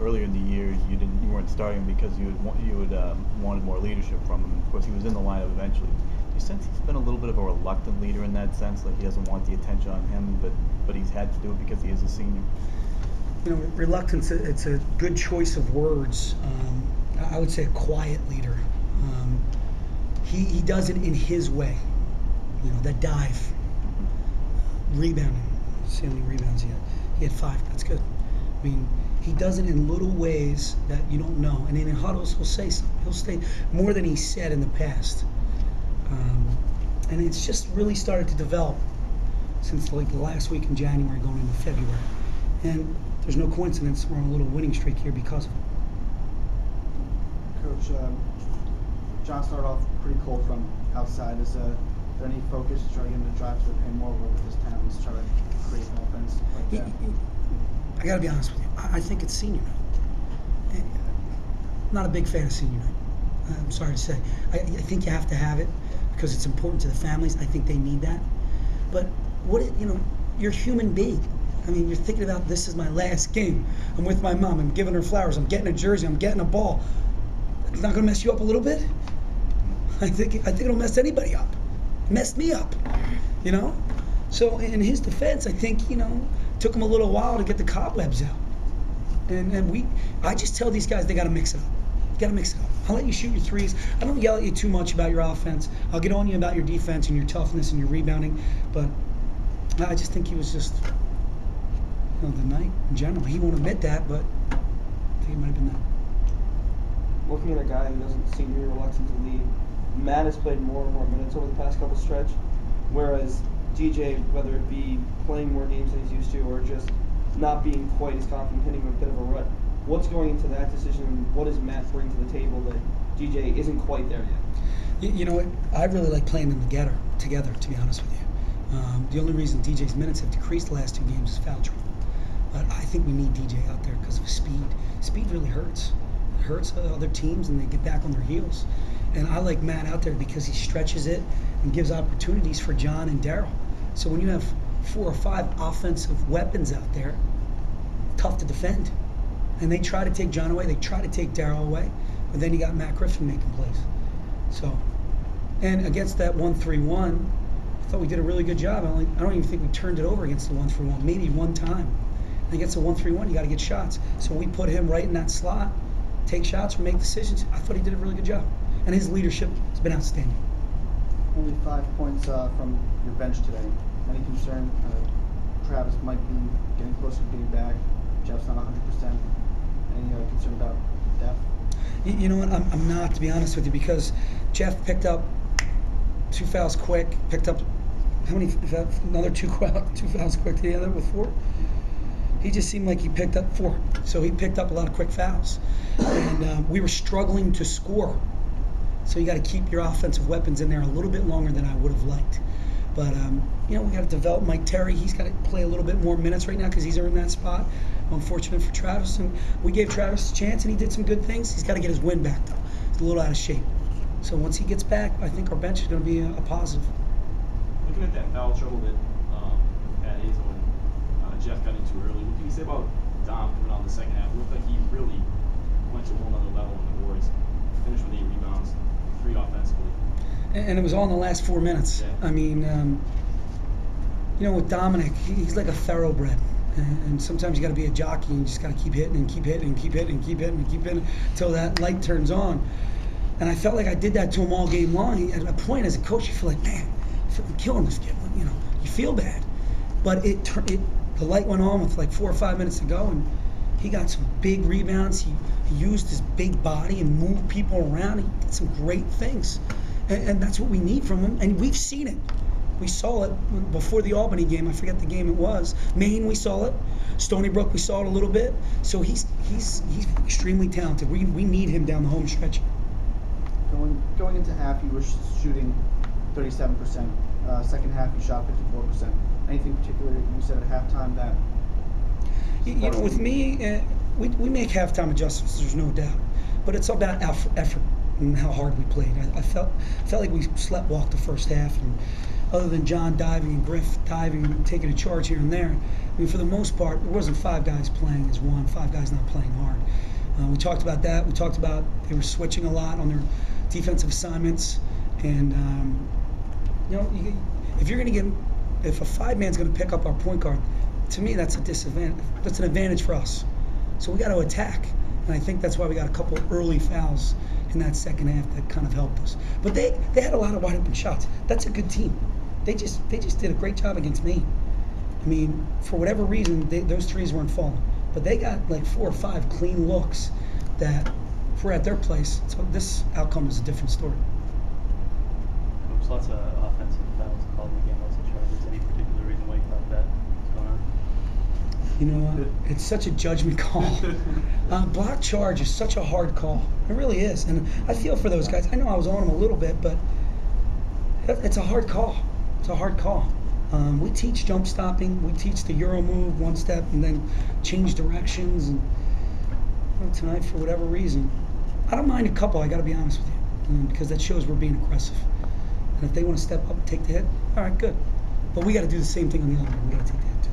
earlier in the year you weren't starting because you wanted more leadership from him. Of course, he was in the lineup eventually. Do you sense he's been a little bit of a reluctant leader in that sense? Like he doesn't want the attention on him, but he's had to do it because he is a senior. Reluctance, it's a good choice of words. I would say a quiet leader. He does it in his way. That dive, rebounding. See how many rebounds he had. He had 5. That's good. I mean, he does it in little ways that you don't know. And then in huddles, he'll say something. He'll say more than he said in the past. And it's just really started to develop since like the last week in January going into February. And there's no coincidence we're on a little winning streak here because of it. Coach, John started off pretty cold from outside. Is there any focus to try to get him to drive to the paint more with his talents, try to create an offense like that? I got to be honest with you. I think it's senior night. Not a big fan of senior night. I'm sorry to say. I think you have to have it because it's important to the families. I think they need that. But you're a human being. I mean, you're thinking about this is my last game. I'm with my mom. I'm giving her flowers. I'm getting a jersey. I'm getting a ball. It's not going to mess you up a little bit? I think it'll mess anybody up. It messed me up, So in his defense, I think, took him a little while to get the cobwebs out. And I just tell these guys they got to mix it up. You got to mix it up. I'll let you shoot your threes. I don't yell at you too much about your offense. I'll get on you about your defense and your toughness and your rebounding. But I just think he was just, the night in general. He won't admit that, but I think it might have been that. Looking at a guy who doesn't seem to be reluctant to lead, Matt has played more and more minutes over the past couple stretch, whereas DJ, whether it be playing more games than he's used to or just not being quite as confident, hitting a bit of a rut. What's going into that decision, and what does Matt bring to the table that DJ isn't quite there yet? You know what? I really like playing them together, to be honest with you. The only reason DJ's minutes have decreased the last 2 games is foul trouble. But I think we need DJ out there because of speed. Speed really hurts. It hurts other teams, and they get back on their heels. And I like Matt out there because he stretches it and gives opportunities for John and Daryl. So when you have 4 or 5 offensive weapons out there, tough to defend. And they try to take John away, they try to take Daryl away, but then you got Matt Griffin making plays. So, and against that 1-3-1, I thought we did a really good job. I don't even think we turned it over against the 1-3-1, maybe one time. And against the 1-3-1, you got to get shots. So we put him right in that slot, take shots or make decisions. I thought he did a really good job. And his leadership has been outstanding. Only 5 points from your bench today. Any concern Travis might be getting closer to being back? Jeff's not 100%. Any concern about depth? You know what? I'm not, to be honest with you, because Jeff picked up 2 fouls quick. Picked up how many? Another 2 fouls quick. Did he end up with 4? He just seemed like he picked up 4. So he picked up a lot of quick fouls, and we were struggling to score. So you got to keep your offensive weapons in there a little bit longer than I would have liked. But we got to develop Mike Terry. He's got to play a little bit more minutes right now because he's in that spot. Unfortunate for Travis, and we gave Travis a chance, and he did some good things. He's got to get his wind back though. He's a little out of shape. So once he gets back, I think our bench is going to be a positive. Looking at that foul trouble that Pat Hazel and Jeff got into early, what can you say about Dom coming on the second half? It looked like he really went to a whole other level on the boards. Finished with 8 rebounds, 3 offensively. And it was all in the last 4 minutes. Yeah. I mean, with Dominic, he's like a thoroughbred. And sometimes you got to be a jockey and you just got to keep hitting and keep hitting and keep hitting and keep hitting and keep hitting until that light turns on. And I felt like I did that to him all game long. At a point as a coach, you feel like, man, I'm killing this kid. You feel bad. But the light went on with like 4 or 5 minutes to go, and he got some big rebounds. He used his big body and moved people around. He did some great things. And that's what we need from him. And we've seen it. We saw it before the Albany game. I forget the game it was. Maine, we saw it. Stony Brook, we saw it a little bit. So he's extremely talented. We need him down the home stretch. Going into half, you were shooting 37%. Second half, you shot 54%. Anything particular you said at halftime that? With me, we make halftime adjustments. There's no doubt, but it's about effort and how hard we played. I felt like we sleptwalked the first half, and other than John diving and Griff diving and taking a charge here and there. I mean, for the most part, there wasn't 5 guys playing as one, 5 guys not playing hard. We talked about that. We talked about they were switching a lot on their defensive assignments, and if you're going to get, if a 5-man's going to pick up our point guard, to me that's a disadvantage. That's an advantage for us. So we got to attack, and I think that's why we got a couple early fouls in that second half that kind of helped us. But they had a lot of wide open shots. That's a good team. They just did a great job against Maine. I mean, for whatever reason, those threes weren't falling. But they got like 4 or 5 clean looks that, if we're at their place, so this outcome is a different story. Coach, lots of offensive fouls called in the game, lots of charges. Any particular reason why you thought that was going on? You know, it's such a judgment call. Block charge is such a hard call. It really is. And I feel for those guys. I know I was on them a little bit, but it's a hard call. It's a hard call. We teach jump stopping. We teach the Euro move, 1 step, and then change directions. And tonight, for whatever reason, I don't mind a couple, I got to be honest with you, because that shows we're being aggressive. And if they want to step up and take the hit, all right, good. But we got to do the same thing on the other one. We got to take the hit too.